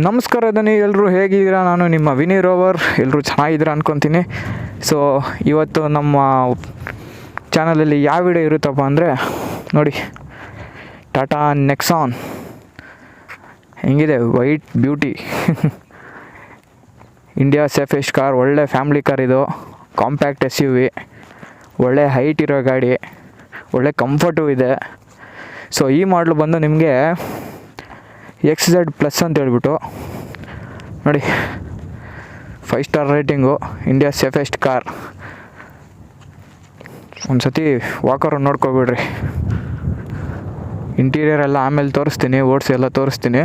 ನಮಸ್ಕಾರ ದನಿ, ಎಲ್ಲರೂ ಹೇಗಿದ್ದೀರಾ? ನಾನು ನಿಮ್ಮ ವಿನಿ ರೋವರ್. ಎಲ್ಲರೂ ಚೆನ್ನಾಗಿದ್ದೀರಾ ಅಂದ್ಕೊತೀನಿ. ಸೊ ಇವತ್ತು ನಮ್ಮ ಚಾನಲಲ್ಲಿ ಯಾವ ವಿಡಿಯೋ ಇರುತ್ತಪ್ಪ ಅಂದರೆ ನೋಡಿ, ಟಾಟಾ ನೆಕ್ಸಾನ್ ಹೆಂಗಿದೆ, white beauty India safest car. ಒಳ್ಳೆ ಫ್ಯಾಮ್ಲಿ ಕಾರ್ ಇದು, ಕಾಂಪ್ಯಾಕ್ಟ್ SUV, ಒಳ್ಳೆ ಹೈಟ್ ಇರೋ ಗಾಡಿ, ಒಳ್ಳೆ ಕಂಫರ್ಟು ಇದೆ. ಸೊ ಈ ಮಾಡಲು ಬಂದು ನಿಮಗೆ XZ+ ಅಂತ ಹೇಳ್ಬಿಟ್ಟು ನೋಡಿ, 5 star rating, India safest car. ಒಂದು ಸತಿ ವಾಕರ್ ನೋಡ್ಕೊಬಿಡ್ರಿ. ಇಂಟೀರಿಯರ್ ಎಲ್ಲ ಆಮೇಲೆ ತೋರಿಸ್ತೀನಿ, ಓಡಿಸಿ ಎಲ್ಲ ತೋರಿಸ್ತೀನಿ.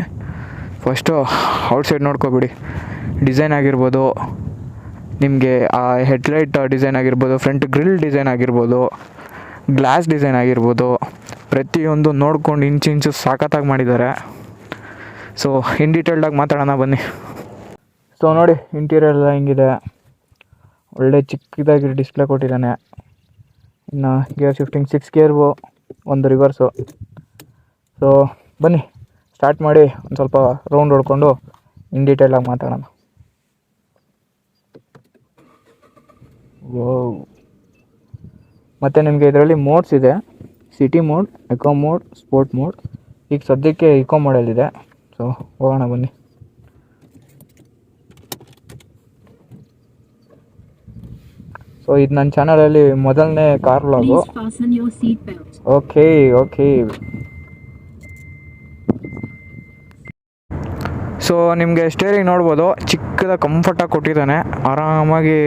First outside ನೋಡ್ಕೊಬಿಡಿ. ಡಿಸೈನ್ ಆಗಿರ್ಬೋದು, ನಿಮಗೆ ಆ ಹೆಡ್ಲೈಟ್ ಡಿಸೈನ್ ಆಗಿರ್ಬೋದು, ಫ್ರಂಟ್ ಗ್ರಿಲ್ ಡಿಸೈನ್ ಆಗಿರ್ಬೋದು, ಗ್ಲಾಸ್ ಡಿಸೈನ್ ಆಗಿರ್ಬೋದು, ಪ್ರತಿಯೊಂದು ನೋಡ್ಕೊಂಡು ಇಂಚು ಸಖತ್ತಾಗಿ ಮಾಡಿದ್ದಾರೆ. ಸೊ ಇನ್ ಡೀಟೇಲ್ಡಾಗಿ ಮಾತಾಡೋಣ ಬನ್ನಿ. ಸೊ ನೋಡಿ, ಇಂಟೀರಿಯರ್ ಎಲ್ಲ ಹಿಂಗಿದೆ. ಒಳ್ಳೆ ಚಿಕ್ಕದಾಗಿ ಡಿಸ್ಪ್ಲೇ ಕೊಟ್ಟಿದ್ದಾನೆ. ಇನ್ನು ಗೇರ್ ಶಿಫ್ಟಿಂಗ್ 6 ಗೇರ್ವು, ಒಂದು ರಿವರ್ಸು. ಸೊ ಬನ್ನಿ ಸ್ಟಾರ್ಟ್ ಮಾಡಿ ಒಂದು ಸ್ವಲ್ಪ ರೌಂಡ್ ಹೊಡ್ಕೊಂಡು ಇನ್ ಡೀಟೇಲಾಗಿ ಮಾತಾಡೋಣ. ಮತ್ತು ನಿಮಗೆ ಇದರಲ್ಲಿ ಮೋಡ್ಸ್ ಇದೆ. City mode, eco mode, sport mode. ಈಗ ಸದ್ಯಕ್ಕೆ ಇಕೋ ಮೋಡಲ್ಲಿದೆ. ಸೊ ಹೋಗೋಣ ಬನ್ನಿ. ಸೊ ಇದು ನನ್ನ ಚಾನಲಲ್ಲಿ ಮೊದಲನೇ ಕಾರ್ ವ್ಲಾಗು. ಓಕೆ. ಸೊ ನಿಮಗೆ ಸ್ಟೇರಿಂಗ್ ನೋಡ್ಬೋದು, ಚಿಕ್ಕದಾಗಿ ಕಂಫರ್ಟಾಗಿ ಕೊಟ್ಟಿದ್ದಾನೆ. ಆರಾಮಾಗಿ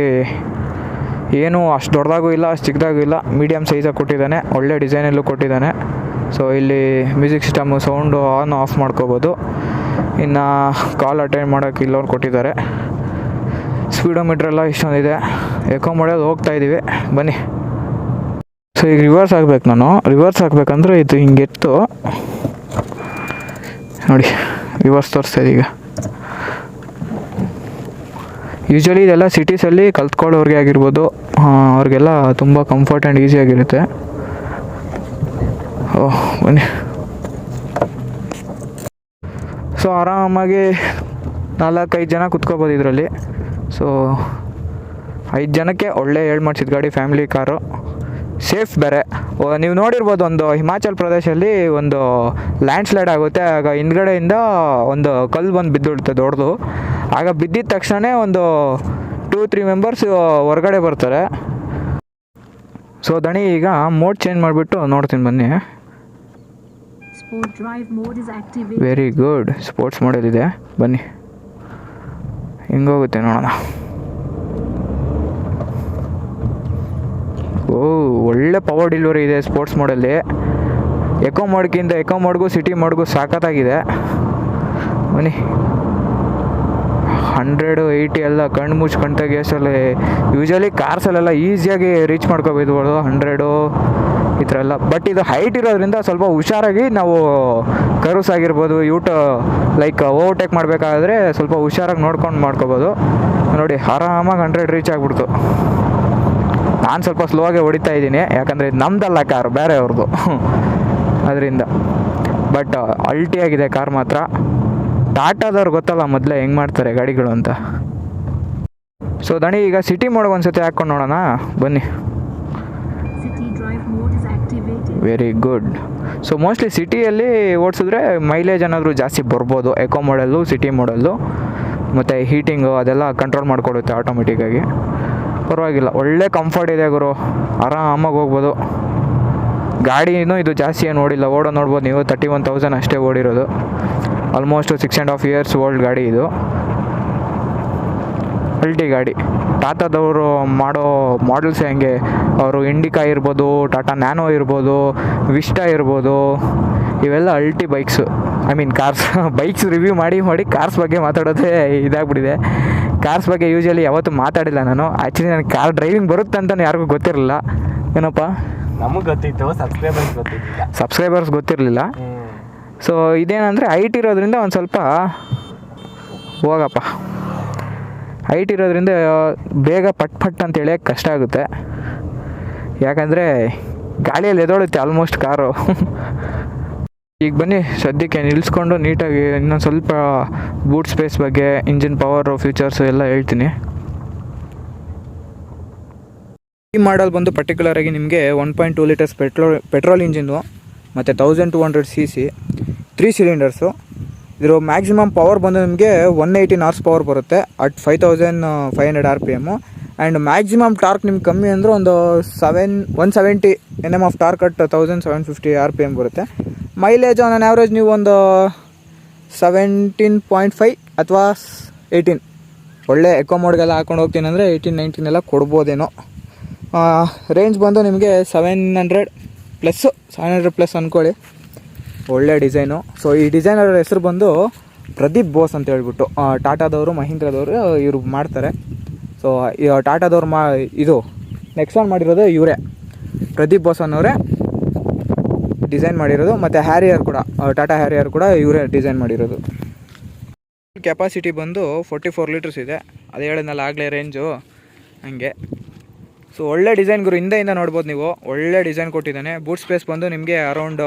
ಏನು ಅಷ್ಟು ದೊಡ್ಡದಾಗೂ ಇಲ್ಲ, ಅಷ್ಟು ಚಿಕ್ಕದಾಗೂ ಇಲ್ಲ, ಮೀಡಿಯಮ್ ಸೈಜಾಗಿ ಕೊಟ್ಟಿದ್ದಾನೆ. ಒಳ್ಳೆ ಡಿಸೈನಲ್ಲೂ ಕೊಟ್ಟಿದ್ದಾನೆ. ಸೊ ಇಲ್ಲಿ music system, sound on off ಮಾಡ್ಕೋಬೋದು. ಇನ್ನು ಕಾಲ್ ಅಟೆಂಡ್ ಮಾಡೋಕ್ಕೆ ಇಲ್ಲವ್ರು ಕೊಟ್ಟಿದ್ದಾರೆ. ಸ್ಪೀಡೋಮೀಟ್ರೆಲ್ಲ ಇಷ್ಟೊಂದಿದೆ. ಎಕೋ ಮಾಡೋದು ಹೋಗ್ತಾಯಿದ್ದೀವಿ ಬನ್ನಿ. ಸೊ ಈಗ ರಿವರ್ಸ್ ಆಗಬೇಕು. ನಾನು ರಿವರ್ಸ್ ಆಗಬೇಕಂದ್ರೆ ಇದು ಹಿಂಗೆತ್ತು ನೋಡಿ, ರಿವರ್ಸ್ ತೋರಿಸ್ತಾಯಿದೆ ಈಗ. ಯೂಶ್ವಲಿ ಇದೆಲ್ಲ ಸಿಟೀಸಲ್ಲಿ ಕಲ್ತ್ಕೊಳ್ಳೋರಿಗೆ ಆಗಿರ್ಬೋದು, ಅವ್ರಿಗೆಲ್ಲ ತುಂಬ ಕಂಫರ್ಟ್ ಆ್ಯಂಡ್ ಈಸಿಯಾಗಿರುತ್ತೆ. ಓಹ್ ಬನ್ನಿ. ಸೊ ಆರಾಮಾಗಿ 4-5 ಜನ ಕುತ್ಕೋಬೋದು ಇದರಲ್ಲಿ. ಸೊ 5 ಜನಕ್ಕೆ ಒಳ್ಳೆ ಮಾಡಿಸಿದ ಗಾಡಿ, ಫ್ಯಾಮಿಲಿ ಕಾರು, ಸೇಫ್ ಬೇರೆ. ನೀವು ನೋಡಿರ್ಬೋದು, ಒಂದು ಹಿಮಾಚಲ್ ಪ್ರದೇಶಲ್ಲಿ ಒಂದು ಲ್ಯಾಂಡ್ ಸ್ಲೈಡ್ ಆಗುತ್ತೆ. ಆಗ ಹಿಂದ್ಗಡೆಯಿಂದ ಒಂದು ಕಲ್ಲು ಬಂದು ಬಿದ್ದುಬಿಡುತ್ತೆ ದೊಡ್ಡದು. ಆಗ ಬಿದ್ದಿದ ತಕ್ಷಣ ಒಂದು 2-3 ಮೆಂಬರ್ಸ್ ಹೊರಗಡೆ ಬರ್ತಾರೆ. ಸೊ ದಣಿ ಈಗ ಮೋಡ್ ಚೇಂಜ್ ಮಾಡಿಬಿಟ್ಟು ನೋಡ್ತೀನಿ ಬನ್ನಿ. ವೆರಿ ಗುಡ್, ಸ್ಪೋರ್ಟ್ಸ್ ಮೋಡಲ್ಲಿದೆ ಬನ್ನಿ. ಹಿಂಗೋಗುತ್ತೆ ನೋಡೋಣ. ಒಳ್ಳೆ ಪವರ್ ಡೆಲಿವರಿ ಇದೆ ಸ್ಪೋರ್ಟ್ಸ್ ಮೋಡಲ್ಲಿ. ಎಕೋ ಮೋಡ್ಗೂ ಸಿಟಿ ಮೋಡ್ಗೂ ಸಾಕತ್ತಾಗಿದೆ ಬನ್ನಿ. 180 ಎಲ್ಲ ಕಣ್ಣು ಮುಚ್ಚಿ ಕಣ್ತಾಗಿ ಎಷ್ಟಲ್ಲಿ ಯೂಶ್ವಲಿ ಕಾರ್ಸಲ್ಲೆಲ್ಲ ಈಸಿಯಾಗಿ ರೀಚ್ ಮಾಡ್ಕೋಬೋದು 100 ಈ ಥರ ಎಲ್ಲ. ಬಟ್ ಇದು ಹೈಟ್ ಇರೋದ್ರಿಂದ ಸ್ವಲ್ಪ ಹುಷಾರಾಗಿ ನಾವು ಕರ್ವ್ಸ್ ಆಗಿರ್ಬೋದು, ಲೈಕ್ ಓವರ್ಟೇಕ್ ಮಾಡಬೇಕಾದ್ರೆ ಸ್ವಲ್ಪ ಹುಷಾರಾಗಿ ನೋಡ್ಕೊಂಡು ಮಾಡ್ಕೋಬೋದು. ನೋಡಿ ಆರಾಮಾಗಿ 100 ರೀಚ್ ಆಗಿಬಿಡ್ತು. ನಾನು ಸ್ವಲ್ಪ ಸ್ಲೋ ಆಗಿ ಹೊಡಿತಾ ಇದ್ದೀನಿ, ಯಾಕಂದರೆ ಇದು ನಮ್ಮದಲ್ಲ ಕಾರು, ಬೇರೆ ಅವ್ರದ್ದು ಅದರಿಂದ. ಬಟ್ ಅಲ್ಟಿಯಾಗಿದೆ ಕಾರ್ ಮಾತ್ರ. ಟಾಟಾದವ್ರು ಗೊತ್ತಲ್ಲ ಮೊದಲೇ ಹೆಂಗೆ ಮಾಡ್ತಾರೆ ಗಾಡಿಗಳು ಅಂತ. ಸೊ ದಣಿ ಈಗ ಸಿಟಿ ಮೋಡ್ಗೆ ಒಂದು ಸತಿ ಹಾಕ್ಕೊಂಡು ನೋಡೋಣ ಬನ್ನಿ. Very good. ಸೊ ಮೋಸ್ಟ್ಲಿ ಸಿಟಿಯಲ್ಲಿ ಓಡಿಸಿದ್ರೆ ಮೈಲೇಜ್ ಏನಾದರೂ ಜಾಸ್ತಿ ಬರ್ಬೋದು ಎಕೋ ಮೋಡಲ್ಲು, ಸಿಟಿ ಮೋಡಲ್ಲು. ಮತ್ತು ಹೀಟಿಂಗು ಅದೆಲ್ಲ ಕಂಟ್ರೋಲ್ ಮಾಡಿಕೊಡುತ್ತೆ ಆಟೋಮೆಟಿಕ್ಕಾಗಿ. ಪರವಾಗಿಲ್ಲ, ಒಳ್ಳೆ ಕಂಫರ್ಟ್ ಇದೆ ಗುರು, ಆರಾಮಾಗಿ ಹೋಗ್ಬೋದು. ಗಾಡಿನೂ ಇದು ಜಾಸ್ತಿ ಏನು ಓಡಿಲ್ಲ, ನೋಡ್ಬೋದು ನೀವು, 31,000 ಅಷ್ಟೇ ಓಡಿರೋದು. ಆಲ್ಮೋಸ್ಟ್ 6.5 years ಓಲ್ಡ್ ಗಾಡಿ ಇದು. ಅಲ್ಟಿ ಗಾಡಿ. ಟಾಟಾದವರು ಮಾಡೋ ಮಾಡಲ್ಸ್ ಹೆಂಗೆ, ಅವರು ಇಂಡಿಕಾ ಇರ್ಬೋದು, ಟಾಟಾ ನ್ಯಾನೋ ಇರ್ಬೋದು, ವಿಸ್ಟಾ ಇರ್ಬೋದು, ಇವೆಲ್ಲ ಅಲ್ಟಿ ಬೈಕ್ಸು. ಕಾರ್ಸ್. ಬೈಕ್ಸ್ ರಿವ್ಯೂ ಮಾಡಿ ಕಾರ್ಸ್ ಬಗ್ಗೆ ಮಾತಾಡೋದೇ ಇದಾಗ್ಬಿಟ್ಟಿದೆ. ಕಾರ್ಸ್ ಬಗ್ಗೆ ಯೂಶ್ವಲಿ ಯಾವತ್ತೂ ಮಾತಾಡಿಲ್ಲ ನಾನು. ಆ್ಯಕ್ಚುಲಿ ನನಗೆ ಕಾರ್ ಡ್ರೈವಿಂಗ್ ಬರುತ್ತೆ ಅಂತಲೂ ಯಾರಿಗೂ ಗೊತ್ತಿರಲಿಲ್ಲ. ಏನಪ್ಪ, ನಮಗೆ ಗೊತ್ತಿತ್ತು, ಸಬ್ಸ್ಕ್ರೈಬರ್ಸ್ ಗೊತ್ತಿರಲಿಲ್ಲ. ಸೊ ಇದೇನಂದರೆ ಹೈಟ್ ಇರೋದ್ರಿಂದ ಒಂದು ಸ್ವಲ್ಪ ಹೋಗಪ್ಪ, ಹೈಟ್ ಇರೋದ್ರಿಂದ ಬೇಗ ಪಟ್ ಅಂತ ಎಳೆಯೋಕ್ಕೆ ಕಷ್ಟ ಆಗುತ್ತೆ. ಯಾಕಂದರೆ ಗಾಳಿಯಲ್ಲಿ ಎದೋಳುತ್ತೆ ಆಲ್ಮೋಸ್ಟ್ ಕಾರು. ಈಗ ಬನ್ನಿ ಸದ್ಯಕ್ಕೆ ನಿಲ್ಲಿಸ್ಕೊಂಡು ನೀಟಾಗಿ ಇನ್ನೊಂದು ಸ್ವಲ್ಪ ಬೂಟ್ ಸ್ಪೇಸ್ ಬಗ್ಗೆ, ಇಂಜಿನ್ ಪವರು, ಫೀಚರ್ಸು ಎಲ್ಲ ಹೇಳ್ತೀನಿ. ಈ ಮಾಡಲ್ ಬಂದು ಪರ್ಟಿಕ್ಯುಲರಾಗಿ ನಿಮಗೆ 1.2 ಲೀಟರ್ಸ್ ಪೆಟ್ರೋಲ್ ಇಂಜಿನ್ನು ಮತ್ತು 1200 cc 3 ಸಿಲಿಂಡರ್ಸು. ಇದರ ಮ್ಯಾಕ್ಸಿಮಮ್ ಪವರ್ ಬಂದು ನಿಮಗೆ 118 ಹಾರ್ಸ್ ಪವರ್ ಬರುತ್ತೆ at 5500 RPM. And maximum torque ನಿಮ್ಗೆ ಕಮ್ಮಿ ಅಂದರೆ ಒಂದು 170 Nm of torque at 1750 RPM ಬರುತ್ತೆ. ಮೈಲೇಜ್ ಆನ್ ಆನ್ ಆ್ಯಾವ್ರೇಜ್ ನೀವು ಒಂದು 17.5 ಅಥವಾ 18, ಒಳ್ಳೆ ಎಕೋ ಮೋಡ್ಗೆಲ್ಲ ಹಾಕೊಂಡು ಹೋಗ್ತೀನಿ ಅಂದರೆ 18-19 ಎಲ್ಲ ಕೊಡ್ಬೋದೇನೋ. ರೇಂಜ್ ಬಂದು ನಿಮಗೆ 700+ ಅಂದ್ಕೊಳ್ಳಿ. ಒಳ್ಳೆ ಡಿಸೈನು. ಸೊ ಈ ಡಿಸೈನರ್ ಹೆಸರು ಬಂದು ಪ್ರದೀಪ್ ಬೋಸ್ ಅಂತ ಹೇಳ್ಬಿಟ್ಟು ಟಾಟಾದವರು, ಮಹೀಂದ್ರದವರು ಇವರು ಮಾಡ್ತಾರೆ. ಸೊ ಟಾಟಾದವ್ರು ಇದು ನೆಕ್ಸಾನ್ ಮಾಡಿರೋದು ಇವರೇ, ಪ್ರದೀಪ್ ಬೋಸ್ ಅನ್ನೋರೇ ಡಿಸೈನ್ ಮಾಡಿರೋದು. ಮತ್ತು ಹ್ಯಾರಿಯರ್ ಕೂಡ, ಟಾಟಾ ಹ್ಯಾರಿಯರ್ ಕೂಡ ಇವರೇ ಡಿಸೈನ್ ಮಾಡಿರೋದು. ಕೆಪಾಸಿಟಿ ಬಂದು 44 ಲೀಟರ್ಸ್ ಇದೆ. ಅದು ಹೇಳಿದ್ನಲ್ಲ ಆಗಲೇ ರೇಂಜು ಹಂಗೆ. ಸೊ ಒಳ್ಳೆ ಡಿಸೈನ್ ಗುರು, ಹಿಂದೆಯಿಂದ ನೋಡ್ಬೋದು ನೀವು, ಒಳ್ಳೆ ಡಿಸೈನ್ ಕೊಟ್ಟಿದ್ದಾನೆ. ಬೂಟ್ ಸ್ಪೇಸ್ ಬಂದು ನಿಮಗೆ ಅರೌಂಡ್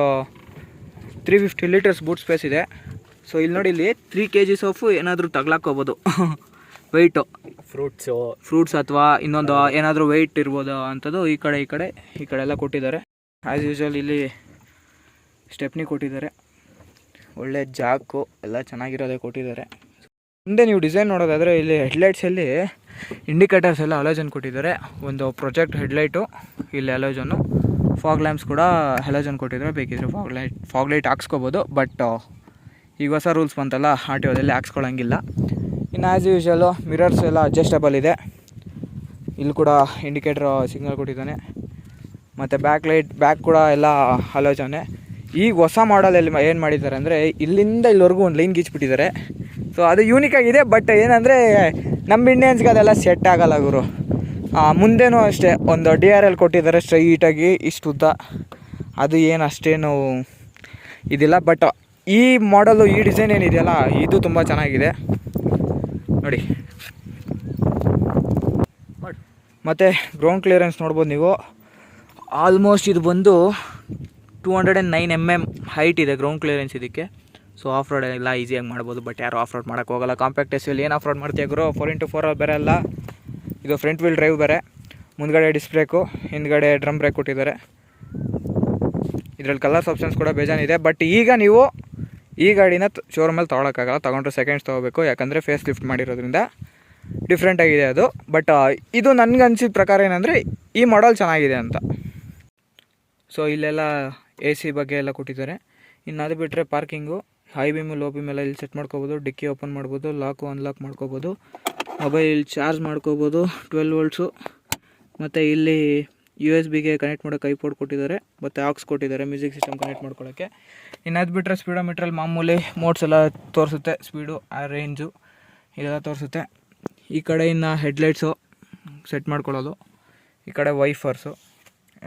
350 ಲೀಟರ್ಸ್ ಬೂಟ್ ಸ್ಪೇಸ್ ಇದೆ. ಸೊ ಇಲ್ಲಿ ನೋಡಿ, ಇಲ್ಲಿ 3 kg ಆಫು ಏನಾದರೂ ತಗ್ಲಾಕೋಬೋದು ವೆಯ್ಟು, ಫ್ರೂಟ್ಸ್ ಅಥವಾ ಇನ್ನೊಂದು ಏನಾದರೂ ವೆಯ್ಟ್ ಇರ್ಬೋದು ಅಂಥದ್ದು. ಈ ಕಡೆ ಎಲ್ಲ ಕೊಟ್ಟಿದ್ದಾರೆ. ಆ್ಯಸ್ ಯೂಶ್ವಲ್ ಇಲ್ಲಿ ಸ್ಟೆಪ್ನಿ ಕೊಟ್ಟಿದ್ದಾರೆ, ಒಳ್ಳೆ ಜಾಕು ಎಲ್ಲ ಚೆನ್ನಾಗಿರೋದೇ ಕೊಟ್ಟಿದ್ದಾರೆ. ಮುಂದೆ ನೀವು ಡಿಸೈನ್ ನೋಡೋದಾದರೆ ಇಲ್ಲಿ ಹೆಡ್ಲೈಟ್ಸಲ್ಲಿ ಇಂಡಿಕೇಟರ್ಸ್ ಎಲ್ಲ ಹಲೋಜನ್ ಕೊಟ್ಟಿದ್ದಾರೆ. ಒಂದು ಪ್ರೊಜೆಕ್ಟ್ ಹೆಡ್ಲೈಟು, ಇಲ್ಲಿ ಹಲೋಜನ್ನು, ಫಾಗ್ ಲ್ಯಾಂಪ್ಸ್ ಕೂಡ ಹಲೋಜನ್ ಕೊಟ್ಟಿದ್ದಾರೆ. ಬೇಕಿದ್ರೆ ಫಾಗ್ ಲೈಟ್ ಹಾಕ್ಸ್ಕೊಬೋದು. ಬಟ್ ಈಗ ಹೊಸ ರೂಲ್ಸ್ ಬಂತಲ್ಲ, RTOದಲ್ಲಿ ಹಾಕ್ಸ್ಕೊಳ್ಳೋಂಗಿಲ್ಲ. ಇನ್ನು ಆ್ಯಸ್ ಯೂಶ್ವಲ್ಲು ಮಿರರ್ಸ್ ಎಲ್ಲ ಅಡ್ಜಸ್ಟಬಲ್ ಇದೆ. ಇಲ್ಲಿ ಕೂಡ ಇಂಡಿಕೇಟರ್ ಸಿಗ್ನಲ್ ಕೊಟ್ಟಿದ್ದಾನೆ. ಮತ್ತು ಬ್ಯಾಕ್ ಕೂಡ ಎಲ್ಲ ಹಲೋಜನ್ನೇ. ಈಗ ಹೊಸ ಮಾಡಲಲ್ಲಿ ಏನು ಮಾಡಿದ್ದಾರೆ ಅಂದರೆ, ಇಲ್ಲಿಂದ ಇಲ್ಲಿವರೆಗೂ ಒಂದು ಲೈನ್ ಗೀಚ್ಬಿಟ್ಟಿದ್ದಾರೆ. ಸೊ ಅದು ಯೂನಿಕ್ ಆಗಿದೆ. ಬಟ್ ಏನಂದರೆ ನಮ್ಮ ಇಂಡಿಯನ್ಸ್ಗೆ ಅದೆಲ್ಲ ಸೆಟ್ ಆಗೋಲ್ಲ ಗುರು. ಮುಂದೆನೂ ಅಷ್ಟೇ ಒಂದು DRL ಕೊಟ್ಟಿದ್ದಾರೆ ಸ್ಟ್ರೈಟಾಗಿ ಇಷ್ಟು ಉದ್ದ. ಅದು ಏನು ಅಷ್ಟೇನು ಇದಿಲ್ಲ. ಬಟ್ ಈ ಮಾಡಲು, ಈ ಡಿಸೈನ್ ಏನಿದೆಯಲ್ಲ, ಇದು ತುಂಬ ಚೆನ್ನಾಗಿದೆ ನೋಡಿ. ಮತ್ತು ಗ್ರೌಂಡ್ ಕ್ಲಿಯರೆನ್ಸ್ ನೋಡ್ಬೋದು ನೀವು. ಆಲ್ಮೋಸ್ಟ್ ಇದು ಬಂದು 209 mm ಹೈಟ್ ಇದೆ ಗ್ರೌಂಡ್ ಕ್ಲಿಯರೆನ್ಸ್ ಇದಕ್ಕೆ. ಸೊ ಆಫ್ ರೋಡ್ ಎಲ್ಲ ಈಸಿಯಾಗಿ ಮಾಡ್ಬೋದು. ಬಟ್ ಯಾರು ಆಫ್ ರೋಡ್ ಮಾಡೋಕ್ಕೆ ಹೋಗಲ್ಲ. ಕಾಂಪ್ಯಾಕ್ಟ್ SUV ಏನು ಆಫ್ ರೋಡ್ ಮಾಡ್ತೀಯ ಗುರು? 4x4 ಬೇರೆ ಅಲ್ಲ, ಇದು ಫ್ರಂಟ್ ವೀಲ್ ಡ್ರೈವ್ ಬೇರೆ. ಮುಂದ್ಗಡೆ ಡಿಸ್ಕ್ ಬ್ರೇಕು, ಹಿಂದ್ಗಡೆ ಡ್ರಮ್ ಬ್ರೇಕ್ ಕೊಟ್ಟಿದ್ದಾರೆ. ಇದರಲ್ಲಿ ಕಲರ್ಸ್ ಆಪ್ಷನ್ಸ್ ಕೂಡ ಬೇಜಾನಿದೆ. ಬಟ್ ಈಗ ನೀವು ಈ ಗಾಡಿನ ಶೋರೂಮಲ್ಲಿ ತೊಗೊಳಕ್ಕಾಗಲ್ಲ. ತೊಗೊಂಡ್ರೆ ಸೆಕೆಂಡ್ಸ್ ತೊಗೋಬೇಕು, ಯಾಕಂದರೆ ಫೇಸ್ ಲಿಫ್ಟ್ ಮಾಡಿರೋದ್ರಿಂದ ಡಿಫ್ರೆಂಟಾಗಿದೆ ಅದು. ಬಟ್ ಇದು ನನಗನ್ಸಿದ ಪ್ರಕಾರ ಏನಂದರೆ ಈ ಮಾಡಲ್ ಚೆನ್ನಾಗಿದೆ ಅಂತ. ಸೊ ಇಲ್ಲೆಲ್ಲ AC ಬಗ್ಗೆ ಎಲ್ಲ ಕೊಟ್ಟಿದ್ದಾರೆ. ಇನ್ನು ಅದು ಬಿಟ್ಟರೆ parking, high beam, low beam ಎಲ್ಲ ಇಲ್ಲಿ ಸೆಟ್ ಮಾಡ್ಕೋಬೋದು. ಡಿಕ್ಕಿ ಓಪನ್ ಮಾಡ್ಬೋದು, ಲಾಕು ಅನ್ಲಾಕ್ ಮಾಡ್ಕೋಬೋದು, ಮೊಬೈಲ್ ಚಾರ್ಜ್ ಮಾಡ್ಕೋಬೋದು 12 ವೋಲ್ಟ್ಸು. ಮತ್ತು ಇಲ್ಲಿ USB-ಗೆ ಕನೆಕ್ಟ್ ಮಾಡೋಕ್ಕೆ ಐಪೋರ್ಟ್ ಕೊಟ್ಟಿದ್ದಾರೆ. ಮತ್ತು ಆಕ್ಸ್ ಕೊಟ್ಟಿದ್ದಾರೆ ಮ್ಯೂಸಿಕ್ ಸಿಸ್ಟಮ್ ಕನೆಕ್ಟ್ ಮಾಡ್ಕೊಳ್ಳೋಕ್ಕೆ. ಇನ್ನು ಅದು ಬಿಟ್ಟರೆ ಸ್ಪೀಡೋಮೀಟ್ರಲ್ಲಿ ಮಾಮೂಲಿ ಮೋಡ್ಸ್ ಎಲ್ಲ ತೋರಿಸುತ್ತೆ, ಸ್ಪೀಡು, ಆ ರೇಂಜು ಇದೆಲ್ಲ ತೋರಿಸುತ್ತೆ. ಈ ಕಡೆ ಇನ್ನು ಹೆಡ್ಲೈಟ್ಸು ಸೆಟ್ ಮಾಡ್ಕೊಳ್ಳೋದು, ಈ ಕಡೆ ವೈಫರ್ಸು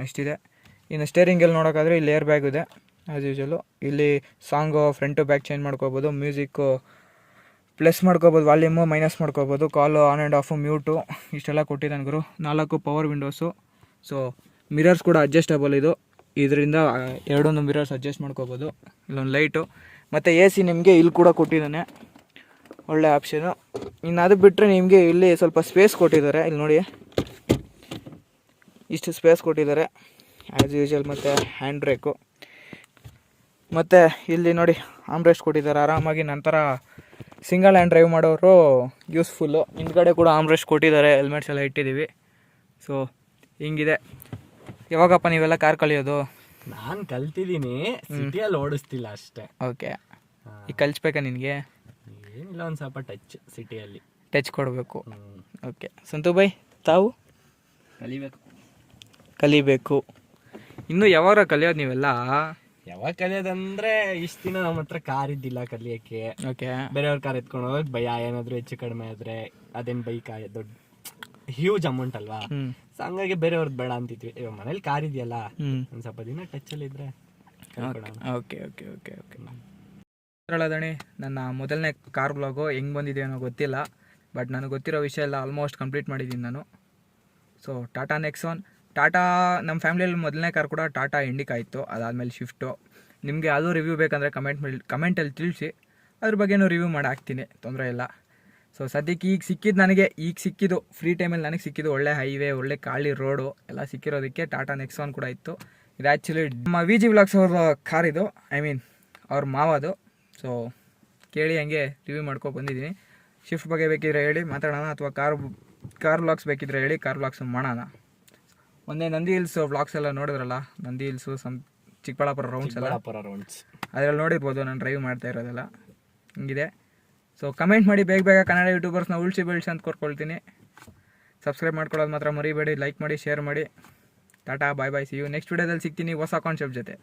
ಅಷ್ಟಿದೆ. ಇನ್ನು ಸ್ಟೇರಿಂಗಲ್ಲಿ ನೋಡೋಕ್ಕಾದರೆ ಇಲ್ಲಿ ಏರ್ ಬ್ಯಾಗ್ ಇದೆ ಆ್ಯಸ್ ಯೂಶ್ವಲ್ಲು. ಇಲ್ಲಿ song front to back change ಮಾಡ್ಕೋಬೋದು, ಮ್ಯೂಸಿಕ್ಕು ಪ್ಲಸ್ ಮಾಡ್ಕೋಬೋದು, ವಾಲ್ಯೂಮು ಮೈನಸ್ ಮಾಡ್ಕೋಬೋದು, call on and off, mute, ಇಷ್ಟೆಲ್ಲ ಕೊಟ್ಟಿದ್ದಾನೆ ಗುರು. 4 ಪವರ್ ವಿಂಡೋಸು. ಸೊ ಮಿರರ್ಸ್ ಕೂಡ ಅಡ್ಜಸ್ಟಬಲ್ ಇದು, ಇದರಿಂದ ಎರಡೊಂದು ಮಿರರ್ಸ್ ಅಡ್ಜಸ್ಟ್ ಮಾಡ್ಕೋಬೋದು. ಇಲ್ಲೊಂದು ಲೈಟು ಮತ್ತು AC ನಿಮಗೆ ಇಲ್ಲಿ ಕೂಡ ಕೊಟ್ಟಿದ್ದಾನೆ, ಒಳ್ಳೆ ಆಪ್ಷನು. ಇನ್ನು ಅದು ಬಿಟ್ಟರೆ ನಿಮಗೆ ಇಲ್ಲಿ ಸ್ವಲ್ಪ ಸ್ಪೇಸ್ ಕೊಟ್ಟಿದ್ದಾರೆ, ಇಲ್ಲಿ ನೋಡಿ ಇಷ್ಟು ಸ್ಪೇಸ್ ಕೊಟ್ಟಿದ್ದಾರೆ ಆ್ಯಸ್ ಯೂಶ್ವಲ್. ಮತ್ತು ಹ್ಯಾಂಡ್ ಬ್ರೇಕು, ಮತ್ತು ಇಲ್ಲಿ ನೋಡಿ ಆಮ್ರೆಸ್ಟ್ ಕೊಟ್ಟಿದ್ದಾರೆ ಆರಾಮಾಗಿ. ನಂತರ ಸಿಂಗಲ್ ಹ್ಯಾಂಡ್ ಡ್ರೈವ್ ಮಾಡೋರು ಯೂಸ್ಫುಲ್ಲು. ಹಿಂದ್ಗಡೆ ಕೂಡ ಆಮ್ರೆಸ್ಟ್ ಕೊಟ್ಟಿದ್ದಾರೆ, ಹೆಲ್ಮೆಟ್ಸ್ ಎಲ್ಲ ಇಟ್ಟಿದ್ದೀವಿ. ಸೊ ಹಿಂಗಿದೆ. ಯಾವಾಗಪ್ಪ ನೀವೆಲ್ಲ ಕಾರ್ ಕಲಿಯೋದು? ನಾನು ಕಲ್ತಿದ್ದೀನಿ, ಸಿಟಿಯಲ್ಲಿ ಓಡಿಸ್ತಿಲ್ಲ ಅಷ್ಟೇ. ಓಕೆ, ಈಗ ಕಲಿಸ್ಬೇಕಾ ನಿನಗೆ? ಏನಿಲ್ಲ, ಒಂದು ಸ್ವಲ್ಪ ಸಿಟಿಯಲ್ಲಿ ಟಚ್ ಕೊಡಬೇಕು. ಓಕೆ ಸಂತು ಬೈ, ತಾವು ಕಲಿಬೇಕು. ಇನ್ನು ಯಾವಾಗ ಕಲಿಯೋದು ನೀವೆಲ್ಲ? ಯಾವಾಗ ಕಲಿಯೋದಂದ್ರೆ ಇಷ್ಟು ದಿನ ನಮ್ಮ ಹತ್ರ ಕಾರ್ ಇದ್ದಿಲ್ಲ ಕಲಿಯೋಕ್ಕೆ. ಓಕೆ, ಬೇರೆಯವ್ರ ಕಾರ್ ಎತ್ಕೊಂಡು ಹೋಗೋಕೆ ಭಯ, ಏನಾದರೂ ಹೆಚ್ಚು ಕಡಿಮೆ ಆದರೆ ಅದೇನು ಬೈಕ್ ದೊಡ್ಡ ಹ್ಯೂಜ್ ಅಮೌಂಟ್ ಅಲ್ವಾ. ಸೊ ಹಂಗಾಗಿ ಬೇರೆಯವ್ರದ್ದು ಬೇಡ ಅಂತಿದ್ವಿ. ಇವಾಗ ಮನೇಲಿ ಕಾರ್ ಇದೆಯಲ್ಲ, ಒಂದು ಸ್ವಲ್ಪ ದಿನ ಟಚಲ್ಲಿ ಇದ್ರೆ. ಓಕೆ ಓಕೆ ಓಕೆ ಓಕೆ ಹೇಳೋದಣಿ, ನನ್ನ ಮೊದಲನೇ ಕಾರ್ ಬ್ಲಾಗು ಹೆಂಗೆ ಬಂದಿದೆ ಅನ್ನೋ ಗೊತ್ತಿಲ್ಲ. ಬಟ್ ನನಗೆ ಗೊತ್ತಿರೋ ವಿಷಯ ಎಲ್ಲ ಆಲ್ಮೋಸ್ಟ್ ಕಂಪ್ಲೀಟ್ ಮಾಡಿದ್ದೀನಿ ನಾನು. ಸೊ ಟಾಟಾ ನೆಕ್ಸಾನ್, ಟಾಟಾ ನಮ್ಮ ಫ್ಯಾಮಿಲಿಯಲ್ಲಿ ಮೊದಲನೇ ಕಾರ್ ಕೂಡ ಟಾಟಾ ಇಂಡಿಕಾ ಇತ್ತು. ಅದಾದಮೇಲೆ ಶಿಫ್ಟು, ನಿಮಗೆ ಯಾವುದೋ ರಿವ್ಯೂ ಬೇಕಂದರೆ ಕಮೆಂಟಲ್ಲಿ ತಿಳಿಸಿ, ಅದ್ರ ಬಗ್ಗೆನೂ ರಿವ್ಯೂ ಮಾಡಿ ಹಾಕ್ತೀನಿ, ತೊಂದರೆ ಇಲ್ಲ. ಸೊ ಸದ್ಯಕ್ಕೆ ಈಗ ಸಿಕ್ಕಿದ್ದು ಫ್ರೀ ಟೈಮಲ್ಲಿ ನನಗೆ ಸಿಕ್ಕಿದ್ದು ಒಳ್ಳೆ ಹೈವೇ, ಒಳ್ಳೆ ಖಾಲಿ ರೋಡು ಎಲ್ಲ ಸಿಕ್ಕಿರೋದಕ್ಕೆ ಟಾಟಾ ನೆಕ್ಸಾನ್ ಕೂಡ ಇತ್ತು. ಇದು ಆ್ಯಕ್ಚುಲಿ ನಮ್ಮ ವಿ ಜಿ ವ್ಲಾಗ್ಸ್ ಅವ್ರ ಕಾರ್ ಇದು, ಅವ್ರ ಮಾವದು. ಸೊ ಕೇಳಿ ಹಂಗೆ ರಿವ್ಯೂ ಮಾಡ್ಕೊ ಬಂದಿದ್ದೀನಿ. ಶಿಫ್ಟ್ ಬಗ್ಗೆ ಬೇಕಿದ್ರೆ ಹೇಳಿ ಮಾತಾಡೋಣ, ಅಥವಾ ಕಾರ್ ವ್ಲಾಗ್ಸ್ ಬೇಕಿದ್ರೆ ಹೇಳಿ, ಕಾರ್ ವ್ಲಾಗ್ಸ್ ಮಾಡೋಣ. ಒಂದೇ ನಂದಿ ಹಿಲ್ಸ್ ವ್ಲಾಗ್ಸ್ ಎಲ್ಲ ನೋಡಿದ್ರಲ್ಲ, ನಂದಿ ಹಿಲ್ಸು ಚಿಕ್ಕಬಳ್ಳಾಪುರ ರೌಂಡ್ಸ್ ಎಲ್ಲ ಅದರಲ್ಲಿ ನೋಡಿರ್ಬೋದು ನಾನು ಡ್ರೈವ್ ಮಾಡ್ತಾ ಇರೋದೆಲ್ಲ ಹಿಂಗಿದೆ. ಸೊ ಕಮೆಂಟ್ ಮಾಡಿ ಬೇಗ ಕನ್ನಡ ಯೂಟ್ಯೂಬರ್ಸ್ನ ಉಳಿಸಿ ಬೆಳೆಸಿ ಅಂತ ಕೋರ್ಕೊಳ್ತೀನಿ. ಸಬ್ಸ್ಕ್ರೈಬ್ ಮಾಡ್ಕೊಳ್ಳೋದು ಮಾತ್ರ ಮರಿಬೇಡಿ, ಲೈಕ್ ಮಾಡಿ, ಶೇರ್ ಮಾಡಿ. ಟಾಟಾ, ಬಾಯ್ ಬಾಯ್, ಸಿ ಯು ನೆಕ್ಸ್ಟ್ ವಿಡಿಯೋದಲ್ಲಿ ಸಿಗ್ತೀನಿ ಹೊಸ ಕಾನ್ಸೆಪ್ಟ್ ಜೊತೆ.